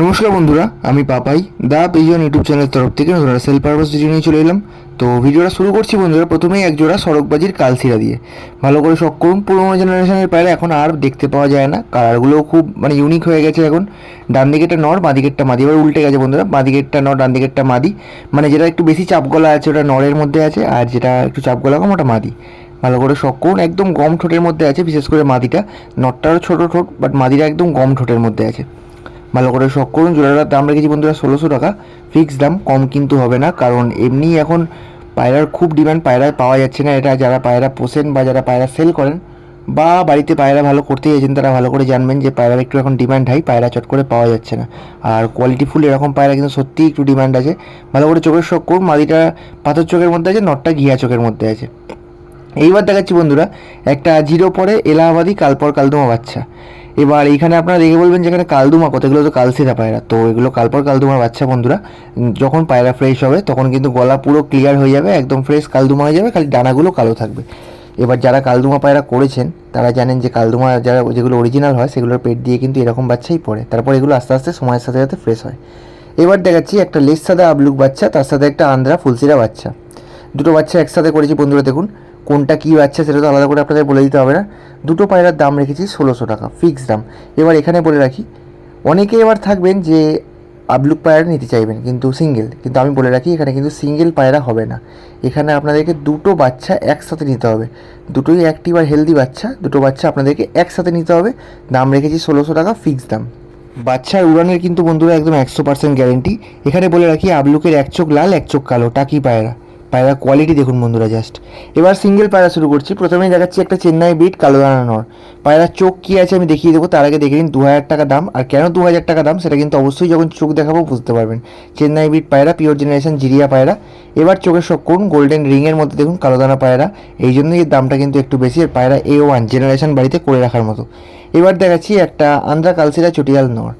নমস্কার বন্ধুরা, আমি পাপাই দা পিজন ইউটিউব চ্যানেলের তরফ থেকে নতুন সেল পারপাস ভিডিও নিয়ে চলে এলাম। তো ভিডিওটা শুরু করছি বন্ধুরা। প্রথমেই একজোড়া সড়কবাজির কালশিরা দিয়ে ভালো করে শখ করুন। পুরোনো জেনারেশনের পায়রা এখন আর দেখতে পাওয়া যায় না, কালারগুলোও খুব ইউনিক হয়ে গেছে এখন। ডান দিকেরটা নর, বাঁ দিকেরটা মাদি। এবার উল্টে গেছে বন্ধুরা, বাঁ দিকেরটা নর, ডান দিকেরটা মাদি। যেটা একটু বেশি চাপ গলা আছে ওটা নরের মধ্যে আছে, আর যেটা একটু চাপ গলা কম ওটা মাদি। ভালো করে শখ করুন। একদম গম ঠোঁটের মধ্যে আছে, বিশেষ করে মাদিটা। নরটারও ছোটো ঠোঁট, বাট মাদিটা একদম গম ঠোঁটের মধ্যে আছে। ভালো করে শখ করুন। জোড়াটার দাম রেখেছি বন্ধুরা 1600 টাকা, ফিক্স দাম, কম কিন্তু হবে না। কারণ এমনি এখন পায়রার খুব ডিমান্ড, পায়রায় পাওয়া যাচ্ছে না। এটা যারা পায়রা পোষেন বা যারা পায়রা সেল করেন বা বাড়িতে পায়রা ভালো করতে চাইছেন তারা ভালো করে জানবেন যে পায়রার একটু এখন ডিমান্ড হাই, পায়রা চট করে পাওয়া যাচ্ছে না। আর কোয়ালিটিফুল এরকম পায়রা কিন্তু সত্যিই একটু ডিমান্ড আছে। ভালো করে চোখের শখ করুন। মাদিটা পাথর চোখের মধ্যে আছে, নটটা ঘিয়া চোখের মধ্যে আছে। এইবার দেখাচ্ছি বন্ধুরা একটা জিরো পরে এলাহাবাদি কালপর কালদুমা বাচ্চা। এবার এইখানে আপনারা দেখে বলবেন যেখানে কালদুমা কত, এগুলো তো কালসিরা পায়রা, তো এগুলো কালপর কালদুমার বাচ্চা বন্ধুরা। যখন পায়রা ফ্রেশ হবে তখন কিন্তু গলা পুরো ক্লিয়ার হয়ে যাবে, একদম ফ্রেশ কালদুমা হয়ে যাবে, খালি ডানাগুলো কালো থাকবে। এবার যারা কালদুমা পায়রা করেছেন তারা জানেন যে কালদুমা যারা যেগুলো অরিজিনাল হয় সেগুলোর পেট দিয়ে কিন্তু এরকম বাচ্চাই পড়ে, তারপর এগুলো আস্তে আস্তে সময়ের সাথে সাথে ফ্রেশ হয়। এবার দেখাচ্ছি একটা লেস সাদা আবলুক বাচ্চা, তার সাথে একটা আন্দ্রা ফুলসিরা বাচ্চা। দুটো বাচ্চা একসাথে করেছি বন্ধুরা। দেখুন কোনটা কী বাচ্চা সেটা তো আলাদা করে আপনাদের বলে দিতে হবে না। দুটো পায়রার দাম রেখেছি 1600 টাকা, ফিক্স দাম। এবার এখানে বলে রাখি, অনেকে এবার থাকবেন যে আবলুক পায়রা নিতে চাইবেন কিন্তু সিঙ্গেল, কিন্তু আমি বলে রাখি এখানে কিন্তু সিঙ্গেল পায়রা হবে না। এখানে আপনাদেরকে দুটো বাচ্চা একসাথে নিতে হবে, দুটোই অ্যাক্টিভ আর হেলদি বাচ্চা, দুটো বাচ্চা আপনাদেরকে একসাথে নিতে হবে। দাম রেখেছি 1600 টাকা, ফিক্স দাম। বাচ্চার উড়ানের কিন্তু বন্ধুরা একদম 100% গ্যারেন্টি। এখানে বলে রাখি আবলুকের এক চোখ লাল এক চোখ কালো, টাকি পায়রা। পায়রার কোয়ালিটি দেখুন বন্ধুরা জাস্ট। এবার সিঙ্গেল পায়রা শুরু করছি। প্রথমেই দেখাচ্ছি একটা চেন্নাই বিট কালো দানা নর। পায়রার চোখ কী আছে আমি দেখিয়ে দেবো, তার আগে দেখে নিন 2000 টাকা দাম। আর কেন 2000 টাকা দাম সেটা কিন্তু অবশ্যই যখন চোখ দেখাবো বুঝতে পারবেন। চেন্নাই বিট পায়রা, পিওর জেনারেশন জিরিয়া পায়রা। এবার চোখের শখ করুন, গোল্ডেন রিংয়ের মধ্যে দেখুন কালো দানা পায়রা, এই জন্যই এর দামটা কিন্তু একটু বেশি। আর পায়রা A1 জেনারেশন বাড়িতে করে রাখার মতো। এবার দেখাচ্ছি একটা আন্দ্রা কালসিরা চটিয়াল নর।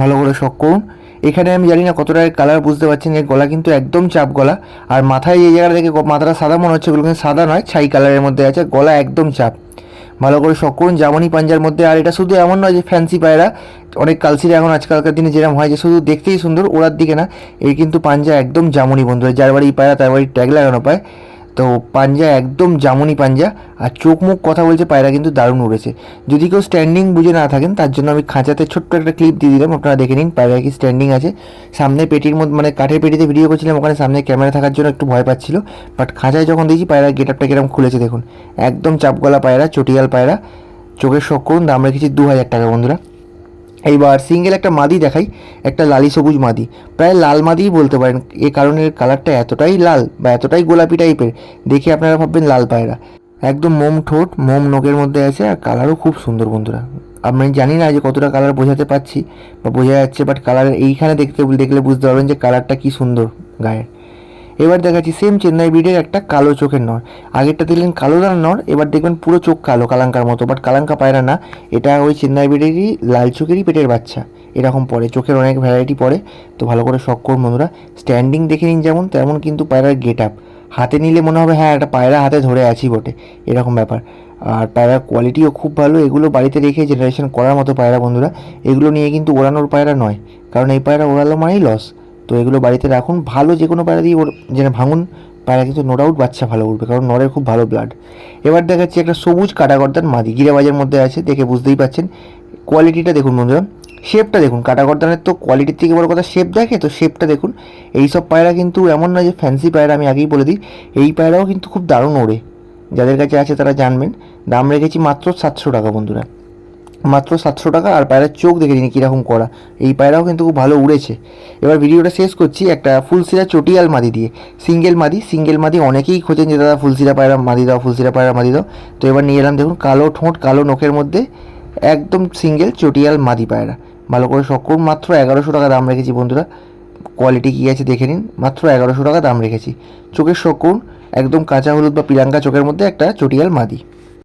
ভালো করে শখ করুন। এখানে আমি জানি না কতটা কালার বুঝতে পারছেন, এর গলা কিন্তু একদম চাপ গলা। আর মাথায় এই জায়গাটা দেখে মাথাটা সাদা মনে হচ্ছে, এগুলো কিন্তু সাদা নয়, ছাই কালারের মধ্যে আছে, গলা একদম চাপ। ভালো করে শখ করুন, জামনি পাঞ্জার মধ্যে। আর এটা শুধু এমন নয় যে ফ্যান্সি পায়রা, অনেক কালসিরা এখন আজকালকার দিনে যেরকম হয় যে শুধু দেখতেই সুন্দর ওড়ার দিকে না, এই কিন্তু পাঞ্জা একদম জামনি বন্ধুরা। যার বাড়ি পায়রা তার বাড়ি ট্যাগ লাগানো পায়, তো পাঞ্জা একদম জামুনি পাঞ্জা। আর চোখ মুখ কথা বলছে, পায়রা কিন্তু দারুণ উড়েছে। যদি কেউ স্ট্যান্ডিং বুঝে না থাকেন তার জন্য আমি খাঁচাতে ছোট্ট একটা ক্লিপ দিয়ে দিলাম, আপনারা দেখে নিন পায়রা কি স্ট্যান্ডিং আছে। সামনে পেটির মধ্যে কাঠের পেটিতে ভিডিও করছিলাম, ওখানে সামনে ক্যামেরা থাকার জন্য একটু ভয় পাচ্ছিল, বাট খাঁচায় যখন দিয়েছি পায়রার গেট আপটা কিরকম খুলেছে দেখুন। একদম চাপগলা পায়রা, চটিয়াল পায়রা। চোখের শখ করুন। দাম রেখেছি 2000 টাকা বন্ধুরা। এইবার সিঙ্গেল একটা মাদি দেখাই, একটা লালি সবুজ মাদি, প্রায় লাল মাদিই বলতে পারেন। এ কারণে এর কালারটা এতটাই লাল বা এতটাই গোলাপি টাইপের, দেখে আপনারা ভাববেন লাল পায়রা। একদম মোম ঠোঁট, মোম নখের মধ্যে আছে, আর কালারও খুব সুন্দর বন্ধুরা। আমি জানি না যে কতটা কালার বোঝাতে পারছি বা বোঝা যাচ্ছে, বাট কালারের এইখানে দেখলে বুঝতে পারবেন যে কালারটা কী সুন্দর গায়ের। এবার দেখাচ্ছি সেম চেন্নাই ব্রিডের একটা কালো চোখের নর। আগেরটা দেখলেন কালো দানার নর, এবার দেখবেন পুরো চোখ কালো কালাঙ্কার মতো, বাট কালাঙ্কা পায়রা না, এটা ওই চেন্নাই ব্রিডেরই লাল চোখেরই পেটের বাচ্চা। এরকম পড়ে, চোখের অনেক ভ্যারাইটি পড়ে, তো ভালো করে শখ করুন বন্ধুরা। স্ট্যান্ডিং দেখে নিন যেমন, তেমন কিন্তু পায়রার গেট আপ। হাতে নিলে মনে হবে হ্যাঁ একটা পায়রা হাতে ধরে আছি বটে, এরকম ব্যাপার। আর পায়রার কোয়ালিটিও খুব ভালো। এগুলো বাড়িতে রেখে জেনারেশন করার মতো পায়রা বন্ধুরা। এগুলো নিয়ে কিন্তু ওড়ানোর পায়রা নয়, কারণ এই পায়রা ওড়ালো মানেই লস। তো এগুলো বাড়িতে রাখুন, ভালো যে কোনো পায়রা দিয়ে যেন ভাঙুন, পায়রা কিন্তু নো ডাউট বাচ্চা ভালো উঠবে, কারণ নরের খুব ভালো ব্লাড। এবার দেখাচ্ছি একটা সবুজ কাটাগর্দান মাদি, গিরেবাজের মধ্যে আছে, দেখে বুঝতেই পাচ্ছেন। কোয়ালিটিটা দেখুন বন্ধুরা, শেপটা দেখুন। কাটাগর্দানের তো কোয়ালিটির থেকে বড় কথা শেপ দেখে, তো শেপটা দেখুন। এইসব পায়রা কিন্তু এমন নয় যে ফ্যান্সি পায়রা, আমি আগেই বলে দিই, এই পায়রাও কিন্তু খুব দারুণ ওড়ে। যাদের কাছে আছে তারা জানবেন। দাম রেখেছি মাত্র 700 টাকা বন্ধুরা, মাত্র 700 টাকা। আর পায়রার চোখ দেখে নিন কীরকম করা, এই পায়রাও কিন্তু খুব ভালো উড়েছে। এবার ভিডিওটা শেষ করছি একটা ফুলসিরা চটিয়াল মাদি দিয়ে। সিঙ্গেল মাদি অনেকেই খোঁজেন যে দাদা ফুলসিরা পায়রা মাদি দাও, ফুলসিরা পায়রা মাদি দাও। তো এবার নিয়ে এলাম দেখুন, কালো ঠোঁট কালো নখের মধ্যে, একদম সিঙ্গেল চটিয়াল মাদি পায়রা। ভালো করে শখ করুন। মাত্র 1100 টাকা দাম রেখেছি বন্ধুরা। কোয়ালিটি কী আছে দেখে নিন, মাত্র 1100 টাকা দাম রেখেছি। চোখের শখ করুন, একদম কাঁচা হলুদ বা পিরাঙ্কা চোখের মধ্যে একটা চটিয়াল মাদি।